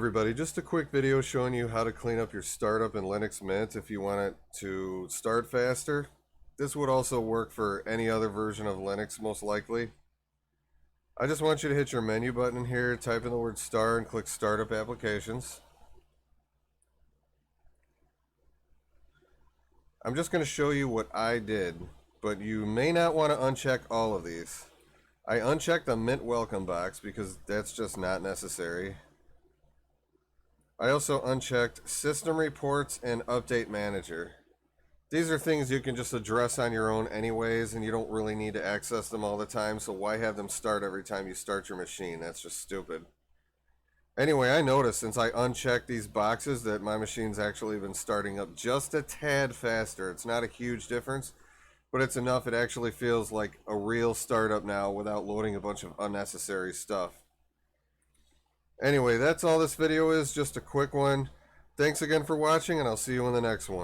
everybody, just a quick video showing you how to clean up your startup in Linux Mint if you want it to start faster. This would also work for any other version of Linux most likely. I just want you to hit your menu button in here, type in the word start and click startup applications. I'm just going to show you what I did, but you may not want to uncheck all of these. I unchecked the Mint welcome box because that's just not necessary. I also unchecked System Reports and Update Manager. These are things you can just address on your own anyways, and you don't really need to access them all the time, so why have them start every time you start your machine? That's just stupid. Anyway, I noticed since I unchecked these boxes that my machine's actually been starting up just a tad faster. It's not a huge difference, but it's enough it actually feels like a real startup now without loading a bunch of unnecessary stuff. Anyway, that's all this video is, just a quick one. Thanks again for watching, and I'll see you in the next one.